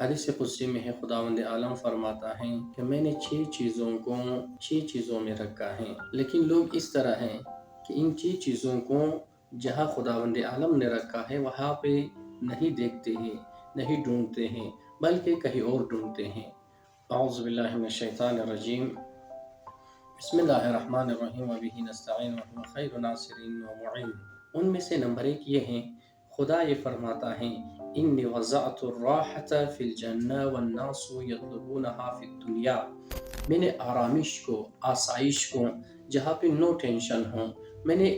حدیث قدسی میں ہے، خداوند عالم فرماتا ہے کہ میں نے 6 چیزوں کو 6 چیزوں میں رکھا ہے، لیکن لوگ اس طرح ہیں کہ ان 6 چیزوں کو جہاں خداوند عالم نے رکھا ہے وہاں پہ نہیں دیکھتے ہیں، نہیں ڈھونڈتے ہیں، بلکہ کہیں اور ڈھونڈتے ہیں۔ اعوذ باللہ من الشیطان الرجیم، بسم اللہ الرحمن الرحیم، وبہ نستعین وهو خیر ناصرین و معین۔ ان میں سے نمبر 1 یہ ہے، خدا یہ فرماتا ہے انی وضعت الراحت فی الجنہ والناس یطلبونہا فی الدنیا، میں نے آرامش کو، آسائش کو، جہاں پہ نو ٹینشن ہو، میں نے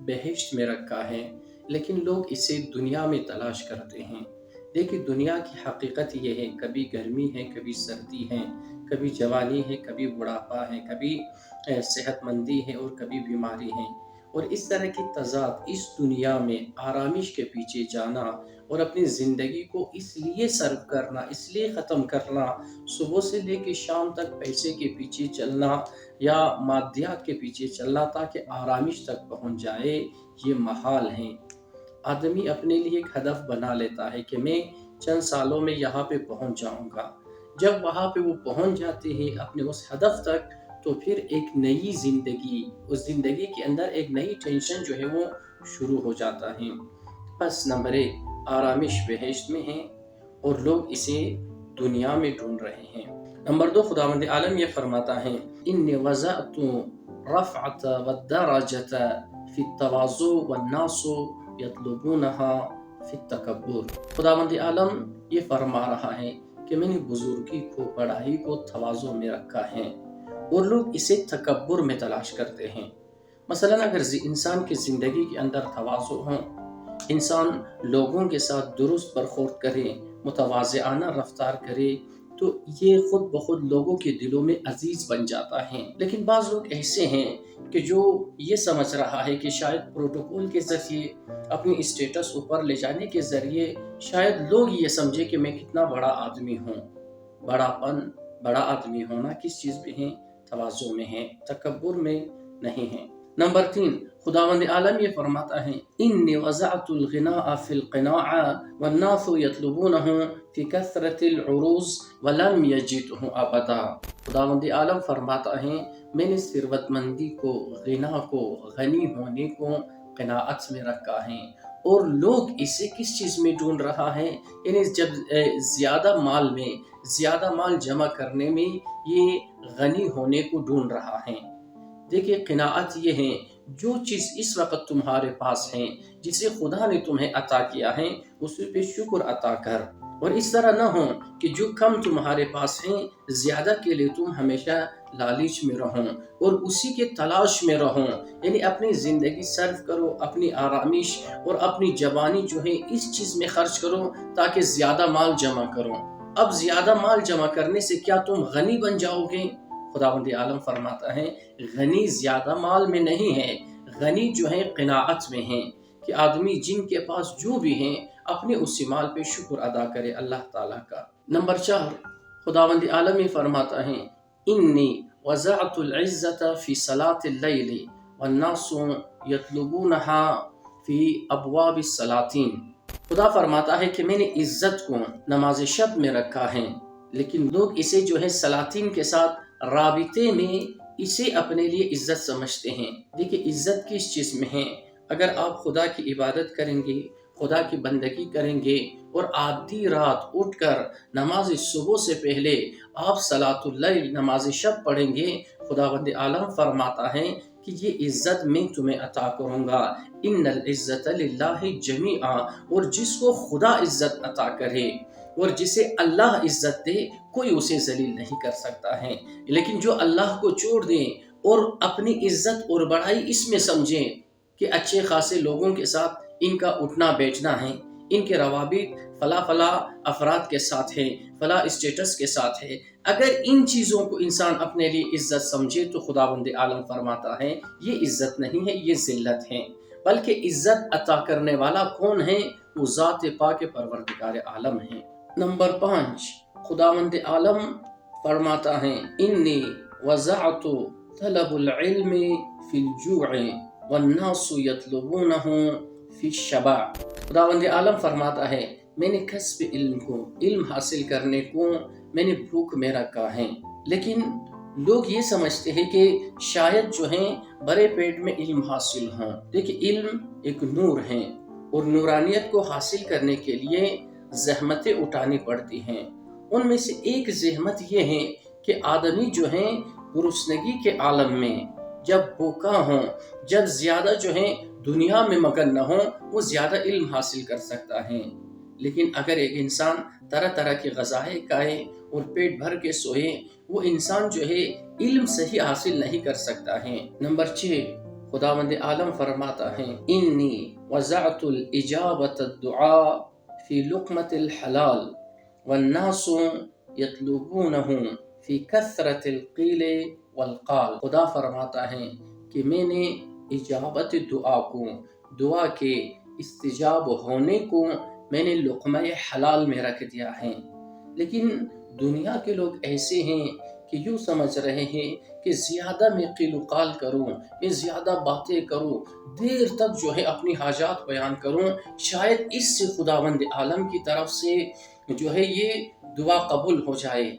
بہشت میں رکھا ہے، لیکن لوگ اسے دنیا میں تلاش کرتے ہیں۔ دیکھیں دنیا کی حقیقت یہ ہے، کبھی گرمی ہے، کبھی سردی ہے، کبھی جوانی ہے، کبھی بڑھاپا ہے، کبھی صحت مندی ہے اور کبھی بیماری ہے، اور اس طرح کی تضاد اس دنیا میں آرامش کے پیچھے جانا اور اپنی زندگی کو اس لیے صرف کرنا، اس لیے ختم کرنا، صبح سے لے کے شام تک پیسے کے پیچھے چلنا یا مادیات کے پیچھے چلنا تاکہ آرامش تک پہنچ جائے، یہ محال ہے۔ آدمی اپنے لیے ایک ہدف بنا لیتا ہے کہ میں چند سالوں میں یہاں پہ پہنچ جاؤں گا۔ جب وہاں پہ وہ پہنچ جاتے ہیں اپنے اس ہدف تک، تو پھر ایک نئی زندگی، اس زندگی کے اندر ایک نئی ٹینشن جو ہے وہ شروع ہو جاتا ہے۔ بس نمبر 1، آرامش بہشت میں ہے اور لوگ اسے دنیا میں ڈھونڈ رہے ہیں۔ نمبر 2، خداوند عالم یہ فرماتا ہے انی وضعت رفعت والدرجۃ فی التواضع والناس یطلبونہا فی التکبر۔ خداوند عالم یہ فرما رہا ہے کہ میں نے بزرگی کو، بڑائی کو تواضع میں رکھا ہے اور لوگ اسے تکبر میں تلاش کرتے ہیں۔ مثلا اگر انسان کی زندگی کے اندر تواضع ہو، انسان لوگوں کے ساتھ درست برخورد کرے، متواضعانہ رفتار کرے، تو یہ خود بخود لوگوں کے دلوں میں عزیز بن جاتا ہے۔ لیکن بعض لوگ ایسے ہیں کہ جو یہ سمجھ رہا ہے کہ شاید پروٹوکول کے ذریعے، اپنی اسٹیٹس اوپر لے جانے کے ذریعے شاید لوگ یہ سمجھے کہ میں کتنا بڑا آدمی ہوں۔ بڑا آدمی ہونا کس چیز میں ہے؟ تواضع میں ہے، تکبر میں نہیں ہے۔ نمبر 3، خداوند عالم یہ فرماتا ہے انی وضعت الغناء فی القناع والناس یطلبونہ فی کثرت العروض ولم یجدہ ابدا۔ خداوند عالم فرماتا ہے میں نے ثروت مندی کو، غنا کو، غنی ہونے کو قناعت میں رکھا ہے، اور لوگ اسے کس چیز میں ڈھونڈ رہا ہے؟ یعنی جب زیادہ مال جمع کرنے میں یہ غنی ہونے کو ڈھونڈ رہا ہے۔ دیکھیں قناعت یہ ہے، جو چیز اس وقت تمہارے پاس ہے، جسے خدا نے تمہیں عطا کیا ہے، اس پہ شکر عطا کر، اور اس طرح نہ ہو کہ جو کم تمہارے پاس ہیں زیادہ کے لیے تم ہمیشہ لالچ میں رہو اور اسی کے تلاش میں رہو۔ یعنی اپنی زندگی صرف کرو، اپنی آرامش اور اپنی جوانی جو ہے اس چیز میں خرچ کرو تاکہ زیادہ مال جمع کرو۔ اب زیادہ مال جمع کرنے سے کیا تم غنی بن جاؤ گے؟ خداوند عالم فرماتا ہے غنی زیادہ مال میں نہیں ہے، غنی جو ہے قناعت میں ہے، کہ آدمی جن کے پاس جو بھی ہیں اپنے اسی مال پہ شکر ادا کرے اللہ تعالیٰ کا۔ نمبر 4، خداوند عالم یہ فرماتا ہے انی وضعت العزت فی صلاة اللیل والناس یطلبونہا فی ابواب السلاطین۔ خدا فرماتا ہے کہ میں نے عزت کو نماز شب میں رکھا ہے، لیکن لوگ اسے جو ہے سلاطین کے ساتھ رابطے میں اسے اپنے لیے عزت سمجھتے ہیں۔ دیکھیں عزت کس چیز میں ہے؟ اگر آپ خدا کی عبادت کریں گے، خدا کی بندگی کریں گے اور آدھی رات اٹھ کر نماز صبح سے پہلے آپ صلاۃ اللیل نماز شب پڑھیں گے، خداوند عالم فرماتا ہے کہ یہ عزت میں تمہیں عطا کروں گا۔ ان العزت للہ جمیعا، اور جس کو خدا عزت عطا کرے اور جسے اللہ عزت دے کوئی اسے ذلیل نہیں کر سکتا ہے، لیکن جو اللہ کو چھوڑ دیں اور اپنی عزت اور بڑائی اس میں سمجھیں کہ اچھے خاصے لوگوں کے ساتھ ان کا اٹھنا بیٹھنا ہے، ان کے روابط فلاں افراد کے ساتھ ہے، فلاں اسٹیٹس کے ساتھ ہے، اگر ان چیزوں کو انسان اپنے لیے عزت سمجھے تو خداوند عالم فرماتا ہے یہ عزت نہیں ہے، یہ ذلت ہے۔ بلکہ عزت عطا کرنے والا کون ہے؟ وہ ذات پاک پروردگار عالم ہے۔ نمبر 5، خداوند عالم فرماتا ہے انی وضعت طلب العلم فی الجوع والناس یطلبونہ فی الشبع۔ خداوند عالم فرماتا ہے میں نے کسب علم کو، علم حاصل کرنے کو میں نے بھوک میں رکھا ہے۔ لیکن لوگ یہ سمجھتے ہیں کہ شاید جو ہیں بڑے پیٹ میں علم حاصل ہوں۔ دیکھیں علم ایک نور ہے اور نورانیت کو حاصل کرنے کے لیے زحمتیں اٹھانی پڑتی ہیں۔ ان میں سے ایک زحمت یہ ہے کہ آدمی جو ہیں گرسنگی کے عالم میں جب بھوکا ہوں، جب زیادہ جو ہیں دنیا میں مگن نہ ہوں، وہ زیادہ علم حاصل کر سکتا ہے۔ لیکن اگر ایک انسان طرح طرح کی غذائیں کھائے اور پیٹ بھر کے سوئے، وہ انسان جو ہے علم صحیح حاصل نہیں کر سکتا ہے۔ نمبر 6، خداوند عالم فرماتا ہے انی وضعت الاجابت الدعاء فی لقمت الحلال والناس یطلبونہ فی کثرت القیل والقال۔ خدا فرماتا ہے کہ میں نے اجابت دعا کو، دعا کے استجاب ہونے کو میں نے لقمہ حلال میں رکھ دیا ہے۔ لیکن دنیا کے لوگ ایسے ہیں کہ یوں سمجھ رہے ہیں کہ زیادہ میں قیل و قال کروں، میں زیادہ باتیں کروں، دیر تک جو ہے اپنی حاجات بیان کروں، شاید اس سے خداوند عالم کی طرف سے جو ہے یہ دعا قبول ہو جائے۔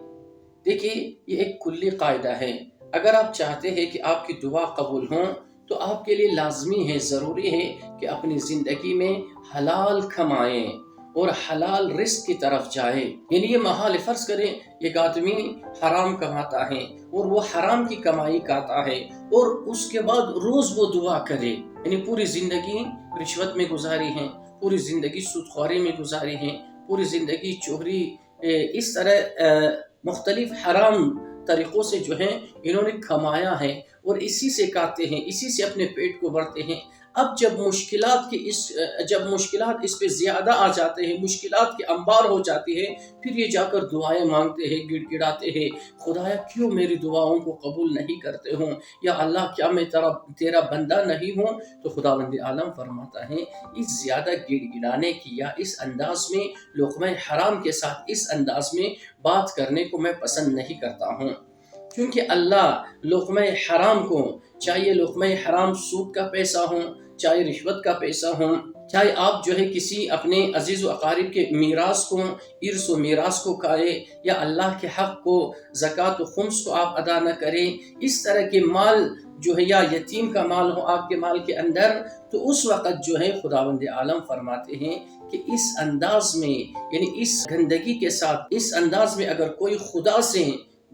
دیکھیے یہ ایک کلی قاعدہ ہے، اگر آپ چاہتے ہیں کہ آپ کی دعا قبول ہوں تو آپ کے لیے لازمی ہے، ضروری ہے کہ اپنی زندگی میں حلال کمائیں اور حلال رزق کی طرف جائے۔ یعنی یہ محال، فرض کریں ایک آدمی حرام کماتا ہے اور وہ حرام کی کمائی کھاتا ہے اور اس کے بعد روز وہ دعا کرے، یعنی پوری زندگی رشوت میں گزاری ہے، پوری زندگی سود خوری میں گزاری ہے، پوری زندگی چوری، اس طرح مختلف حرام طریقوں سے جو ہیں انہوں نے کمایا ہے اور اسی سے کھاتے ہیں، اسی سے اپنے پیٹ کو بھرتے ہیں۔ اب جب مشکلات اس پہ زیادہ آ جاتے ہیں، مشکلات کے انبار ہو جاتی ہے، پھر یہ جا کر دعائیں مانگتے ہیں، گڑ گڑاتے ہیں، خدایا کیوں میری دعاؤں کو قبول نہیں کرتے ہوں، یا اللہ کیا میں تیرا بندہ نہیں ہوں؟ تو خداوند عالم فرماتا ہے اس زیادہ گڑ گڑانے کی یا اس انداز میں لقمہ حرام کے ساتھ اس انداز میں بات کرنے کو میں پسند نہیں کرتا ہوں، کیونکہ اللہ لقمہ حرام کو، چاہے یہ لقمہ حرام سود کا پیسہ ہو، چاہے رشوت کا پیسہ ہو، چاہے آپ جو ہے کسی اپنے عزیز و اقارب کے میراث کو، ارث و میراث کو کھائے، یا اللہ کے حق کو، زکوٰۃ و خمس کو آپ ادا نہ کریں، اس طرح کے مال جو ہے یا یتیم کا مال ہو آپ کے مال کے اندر، تو اس وقت جو ہے خداوند عالم فرماتے ہیں کہ اس انداز میں، یعنی اس گندگی کے ساتھ، اس انداز میں اگر کوئی خدا سے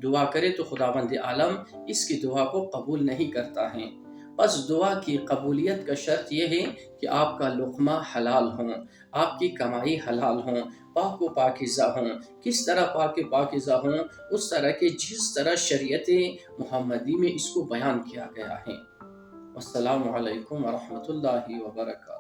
دعا کرے تو خداوند عالم اس کی دعا کو قبول نہیں کرتا ہے۔ بس دعا کی قبولیت کا شرط یہ ہے کہ آپ کا لقمہ حلال ہوں، آپ کی کمائی حلال ہوں، پاک و پاکیزہ ہوں۔ کس طرح پاک و پاکیزہ ہوں؟ اس طرح کے جس طرح شریعت محمدی میں اس کو بیان کیا گیا ہے۔ السلام علیکم ورحمۃ اللہ وبرکاتہ۔